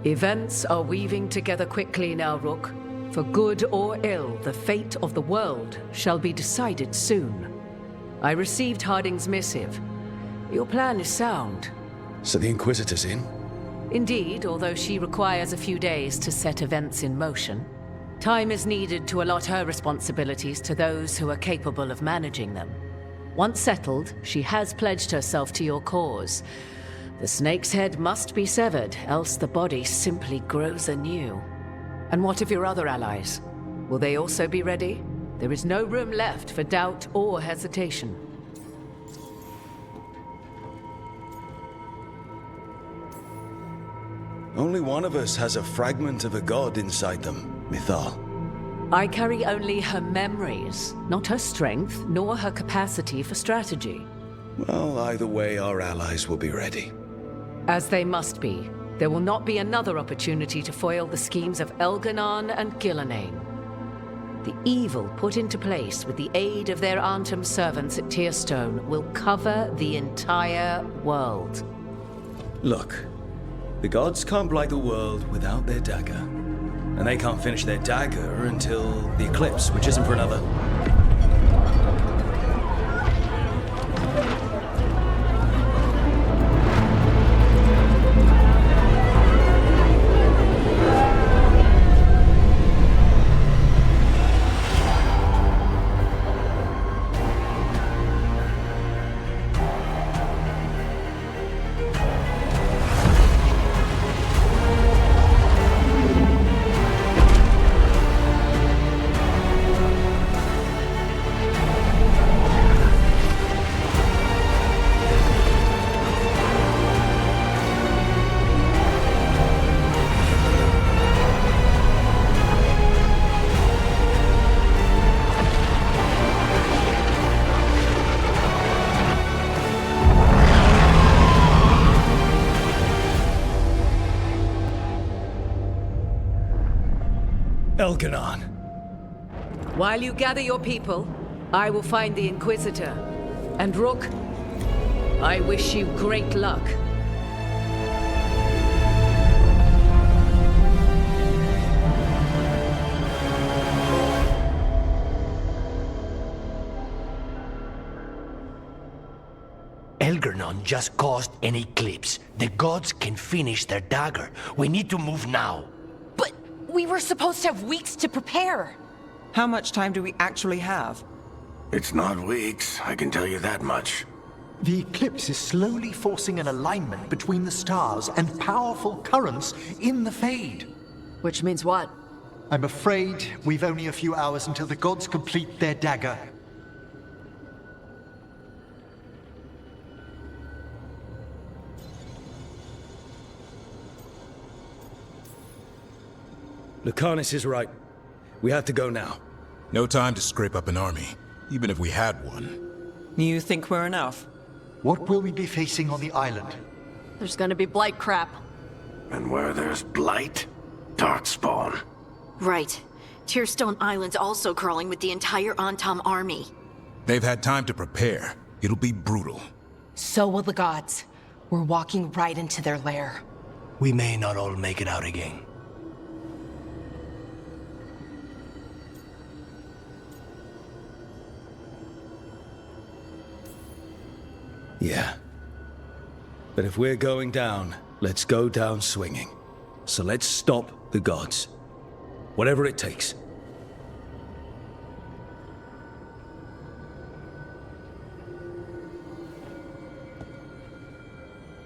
Events are weaving together quickly now, Rook. For good or ill, the fate of the world shall be decided soon. I received Harding's missive. Your plan is sound. So the Inquisitor's in? Indeed, although she requires a few days to set events in motion. Time is needed to allot her responsibilities to those who are capable of managing them. Once settled, she has pledged herself to your cause. The snake's head must be severed, else the body simply grows anew. And what of your other allies? Will they also be ready? There is no room left for doubt or hesitation. Only one of us has a fragment of a god inside them, Mythal. I carry only her memories, not her strength, nor her capacity for strategy. Well, either way, our allies will be ready. As they must be. There will not be another opportunity to foil the schemes of Elganon and Gillenane. The evil put into place with the aid of their Arnhem servants at Tearstone will cover the entire world. Look, the gods can't blight the world without their dagger. And they can't finish their dagger until the eclipse, which isn't for another. Elganon. While you gather your people, I will find the Inquisitor. And Rook, I wish you great luck. Elganon just caused an eclipse. The gods can finish their dagger. We need to move now. But we were supposed to have weeks to prepare. How much time do we actually have? It's not weeks, I can tell you that much. The eclipse is slowly forcing an alignment between the stars and powerful currents in the Fade. Which means what? I'm afraid we've only a few hours until the gods complete their dagger. Lucanus is right. We have to go now. No time to scrape up an army, even if we had one. You think we're enough? What will we be facing on the island? There's gonna be blight crap. And where there's blight, darkspawn. Right. Tearstone Island's also crawling with the entire Antam army. They've had time to prepare. It'll be brutal. So will the gods. We're walking right into their lair. We may not all make it out again. Yeah. But if we're going down, let's go down swinging. So let's stop the gods. Whatever it takes.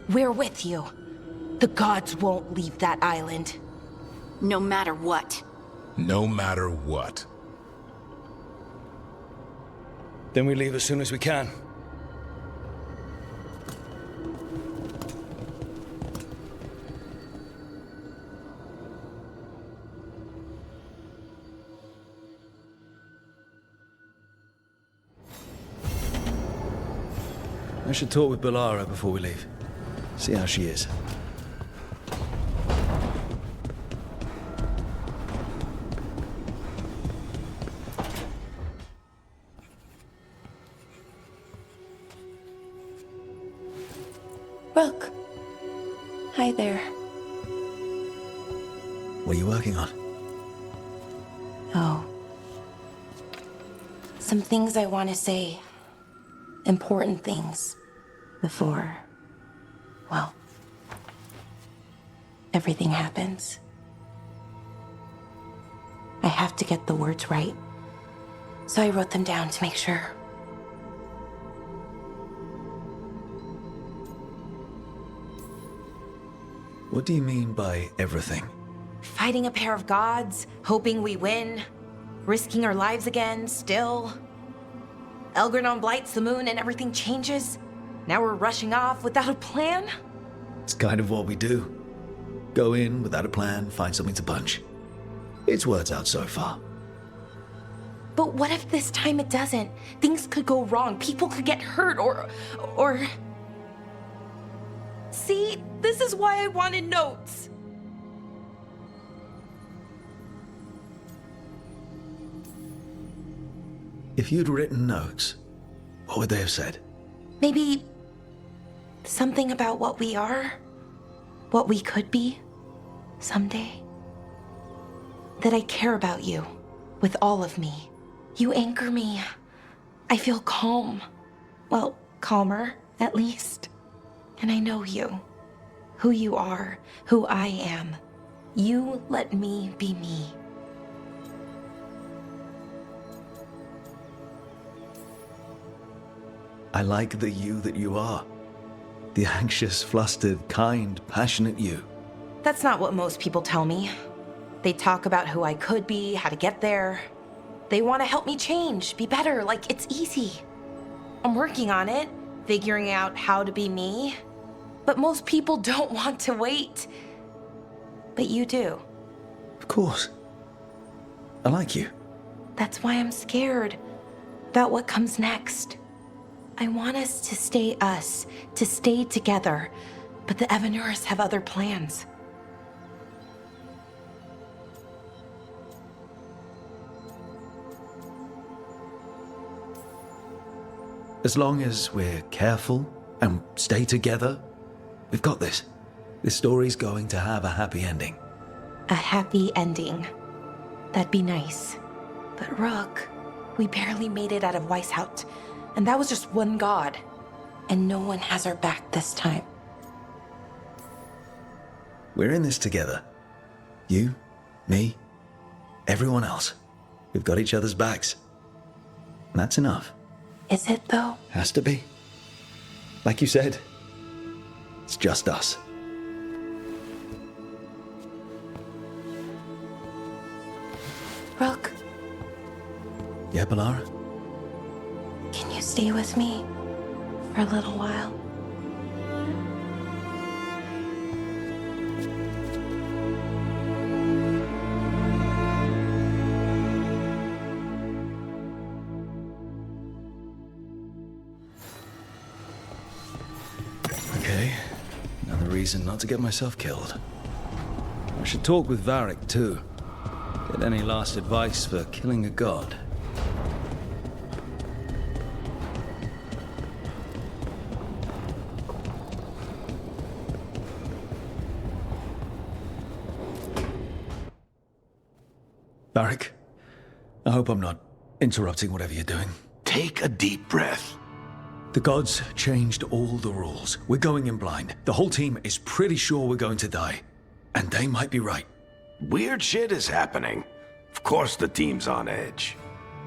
We're with you. The gods won't leave that island. No matter what. No matter what. Then we leave as soon as we can. I should talk with Balara before we leave. See how she is. Rook. Hi there. What are you working on? Oh. Some things I want to say. Important things. Before, well, everything happens. I have to get the words right. So I wrote them down to make sure. What do you mean by everything? Fighting a pair of gods, hoping we win, risking our lives again, still. Elgranon blights the moon and everything changes. Now we're rushing off without a plan? It's kind of what we do. Go in without a plan, find something to punch. It's words out so far. But what if this time it doesn't? Things could go wrong, people could get hurt, or... See, this is why I wanted notes. If you'd written notes, what would they have said? Maybe something about what we are, what we could be someday. That I care about you with all of me. You anchor me. I feel calm. Well, calmer, at least. And I know you. Who you are, who I am. You let me be me. I like the you that you are. The anxious, flustered, kind, passionate you. That's not what most people tell me. They talk about who I could be, how to get there. They want to help me change, be better, like it's easy. I'm working on it, figuring out how to be me. But most people don't want to wait. But you do. Of course. I like you. That's why I'm scared about what comes next. I want us, to stay together. But the Evanurs have other plans. As long as we're careful and stay together, we've got this. This story's going to have a happy ending. A happy ending. That'd be nice. But Rook, we barely made it out of Weishaupt. And that was just one god. And no one has our back this time. We're in this together. You, me, everyone else. We've got each other's backs. And that's enough. Is it, though? Has to be. Like you said, it's just us. Rook, Yeah, Balara? can you stay with me for a little while? Okay, another reason not to get myself killed. I should talk with Varric, too. Get any last advice for killing a god. Varric, I hope I'm not interrupting whatever you're doing. Take a deep breath. The gods changed all the rules. We're going in blind. The whole team is pretty sure we're going to die. And they might be right. Weird shit is happening. Of course the team's on edge.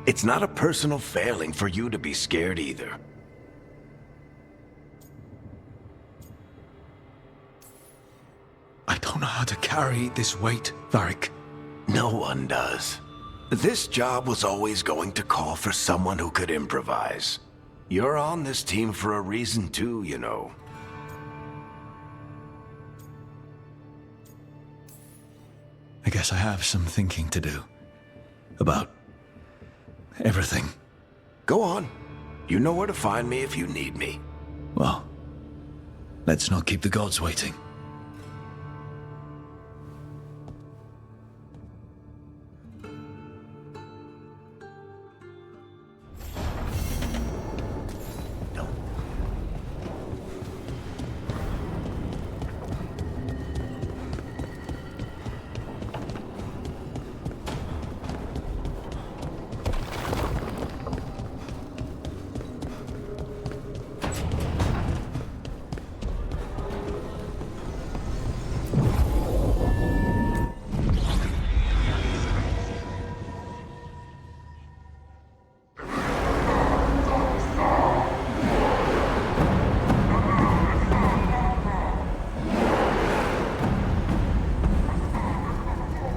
It's not a personal failing for you to be scared either. I don't know how to carry this weight, Varric. No one does. This job was always going to call for someone who could improvise. You're on this team for a reason too, you know. I guess I have some thinking to do. About everything. Go on. You know where to find me if you need me. Well, let's not keep the gods waiting.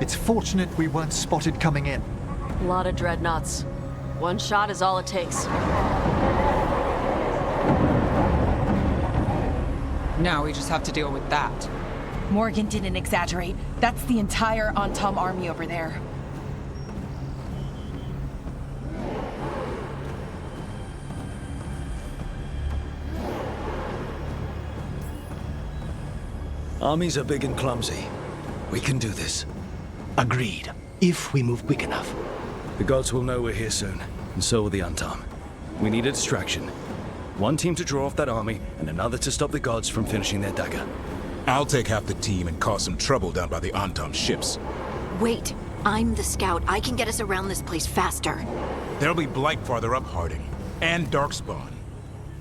It's fortunate we weren't spotted coming in. A lot of dreadnoughts. One shot is all it takes. Now we just have to deal with that. Morgan didn't exaggerate. That's the entire Antom army over there. Armies are big and clumsy. We can do this. Agreed. If we move quick enough. The gods will know we're here soon, and so will the Untom. We need a distraction. One team to draw off that army, and another to stop the gods from finishing their dagger. I'll take half the team and cause some trouble down by the Antom ships. Wait, I'm the scout. I can get us around this place faster. There'll be Blight farther up, Harding. And Darkspawn.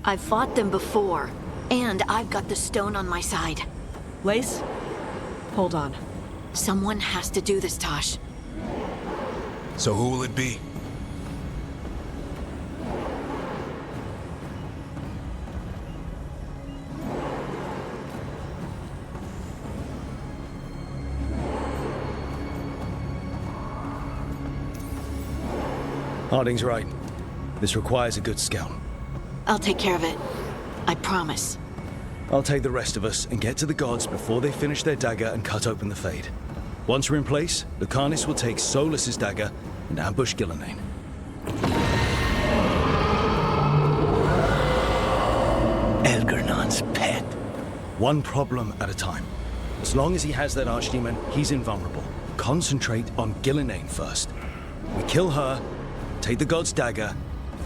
I've fought them before, and I've got the stone on my side. Lace? Hold on. Someone has to do this, Tosh. So who will it be? Harding's right. This requires a good scout. I'll take care of it. I promise. I'll take the rest of us and get to the gods before they finish their dagger and cut open the Fade. Once we're in place, Lucanus will take Solus's dagger and ambush Gillenane. Elgernon's pet. One problem at a time. As long as he has that archdemon, he's invulnerable. Concentrate on Gillenane first. We kill her, take the god's dagger,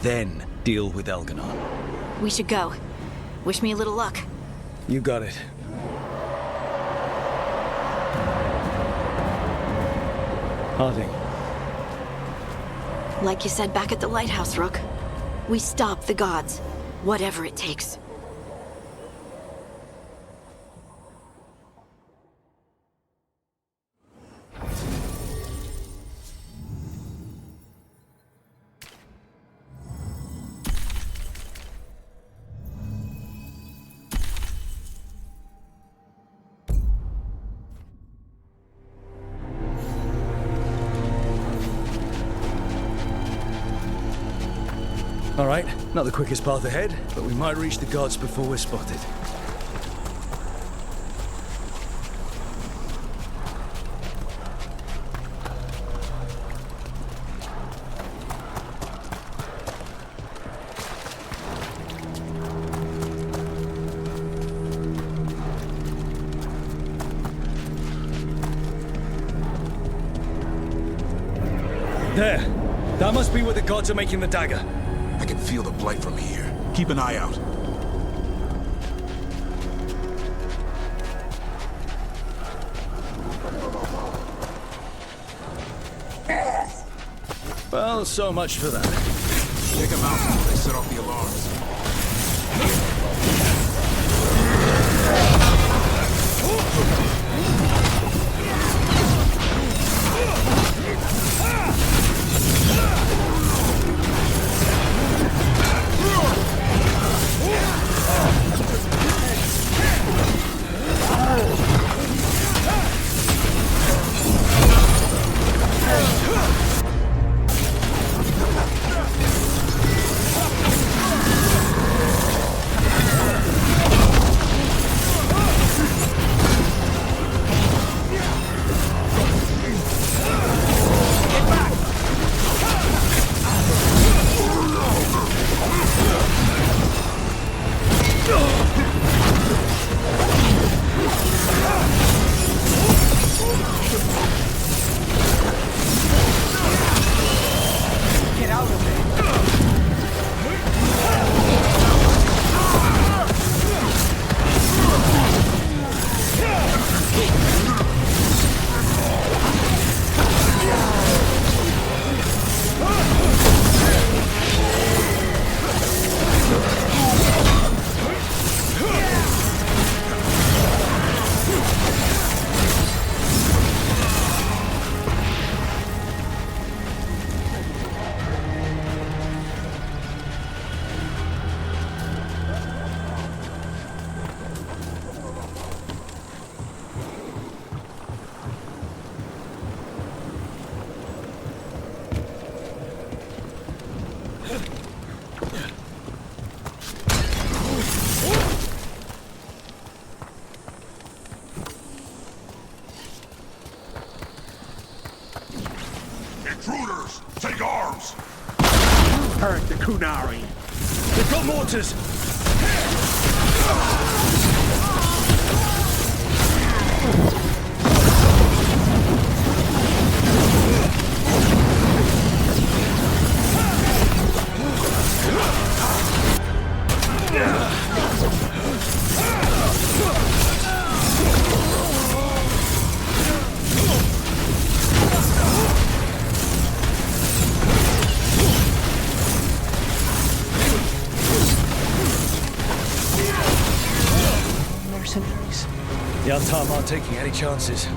then deal with Elgernon. We should go. Wish me a little luck. You got it. Harding. Like you said back at the lighthouse, Rook. We stop the gods, whatever it takes. All right, not the quickest path ahead, but we might reach the gods before we're spotted. There! That must be where the gods are making the dagger. I can feel the Blight from here. Keep an eye out. Well, so much for that. Take them out before they set off the alarms. stars. Heard the Kunari. They've got mortars! Mercenaries. The Untarm aren't taking any chances.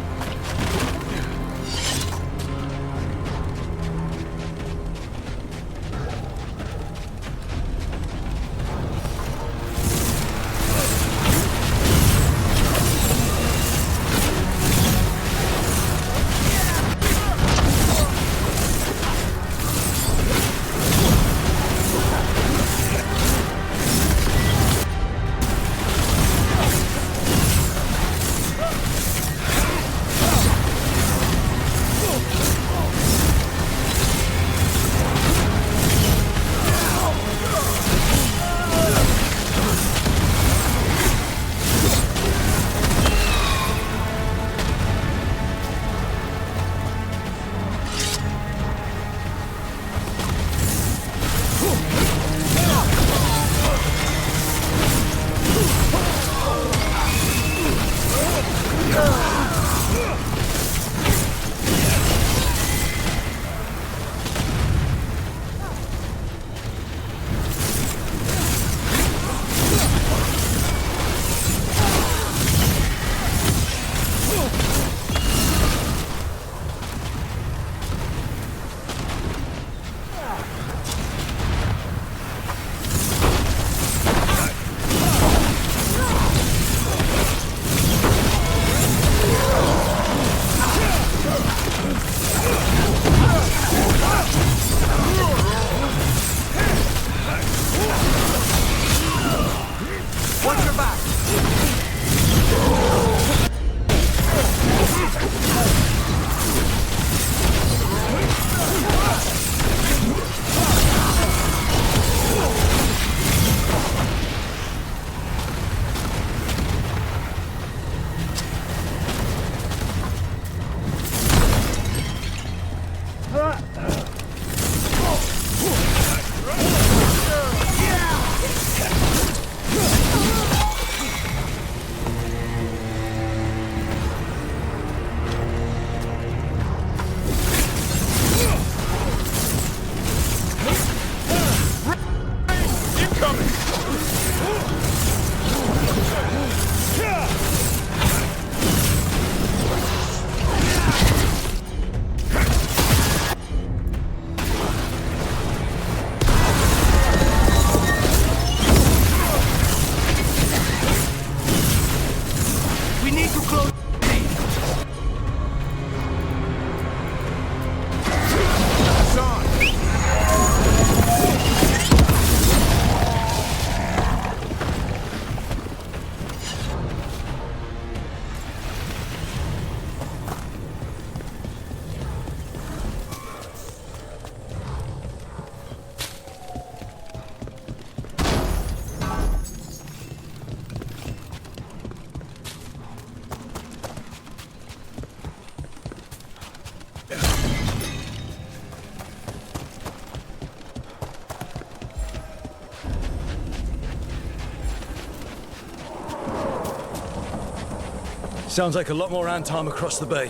Sounds like a lot more Antarm across the bay.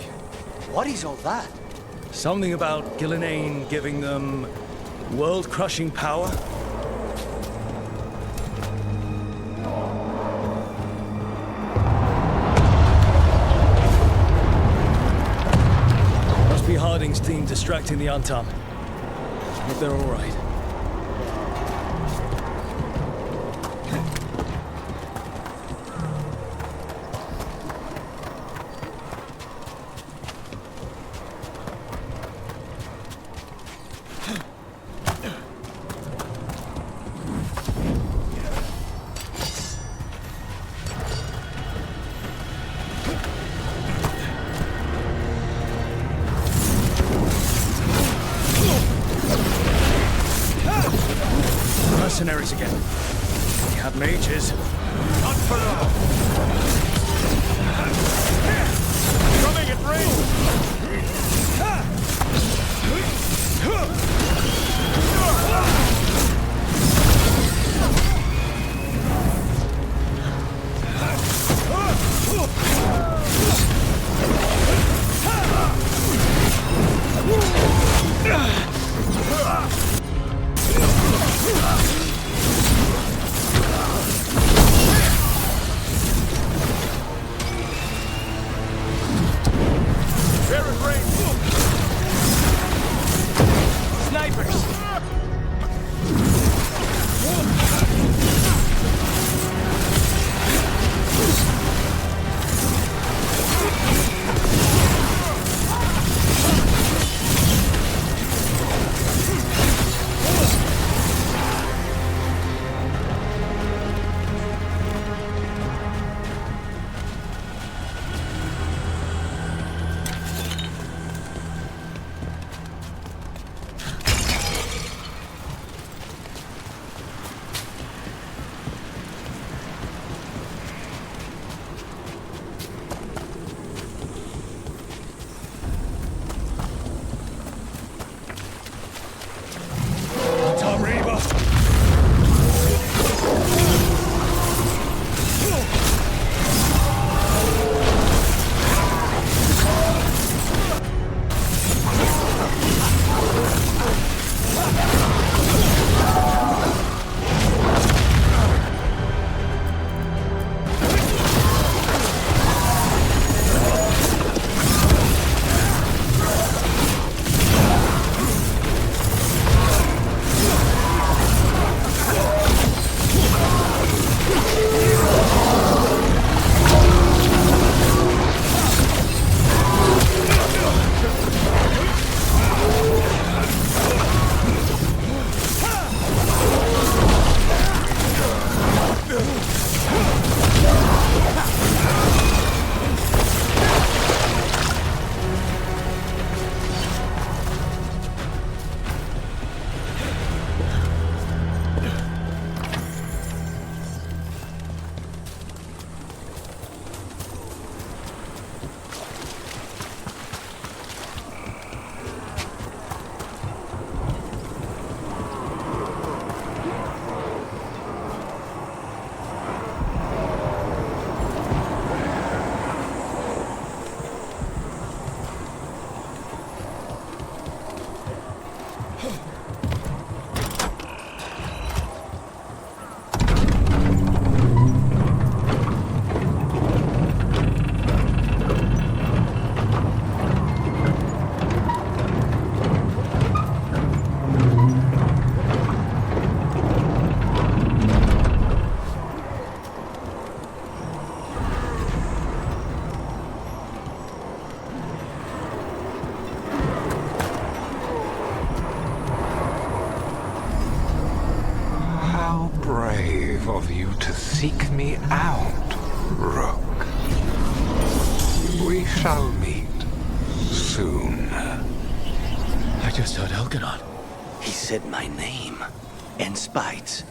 What is all that? Something about Gillinane giving them world-crushing power? Must be Harding's team distracting the Antarm. Hope they're all right. mages. Not for long. Coming at range. They're at range. Snipers. Of you to seek me out, Rook. We shall meet soon. I just heard Elganon. He said my name and Spites.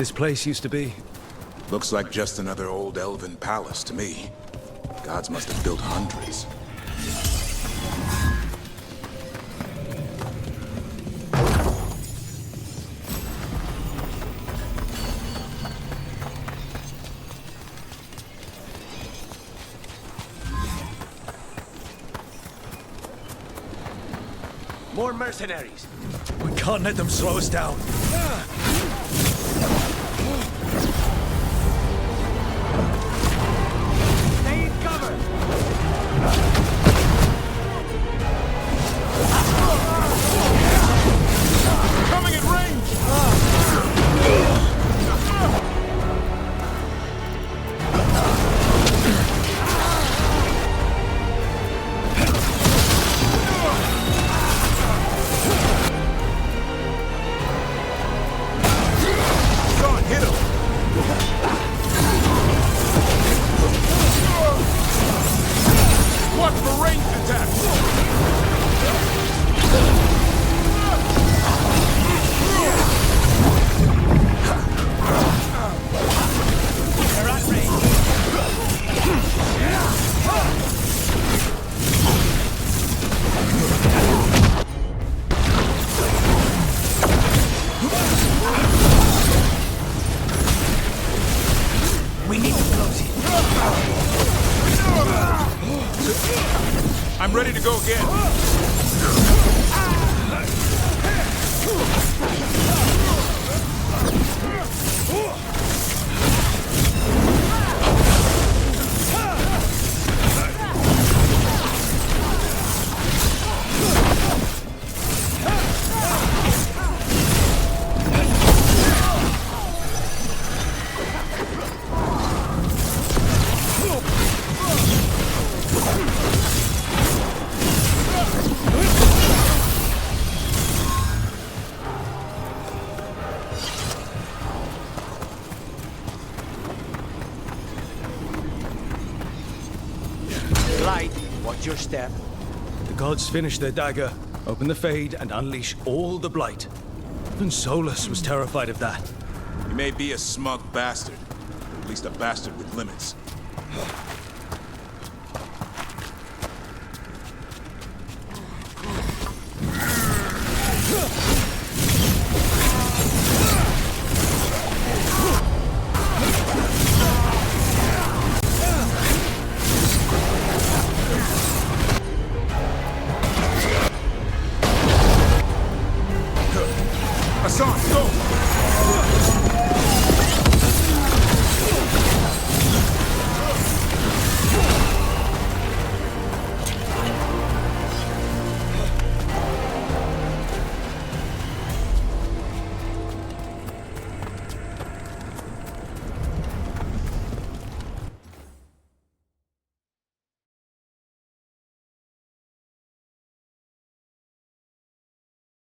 this place used to be? Looks like just another old elven palace to me. Gods must have built hundreds. More mercenaries! We can't let them slow us down. Stay in cover! Coming in range! Sean, hit him! Watch for ranged attacks! They're at range! We need to close it. I'm ready to go again. Light, watch your step. The gods finish their dagger, open the Fade, and unleash all the blight. Even Solus was terrified of that. He may be a smug bastard, but at least a bastard with limits.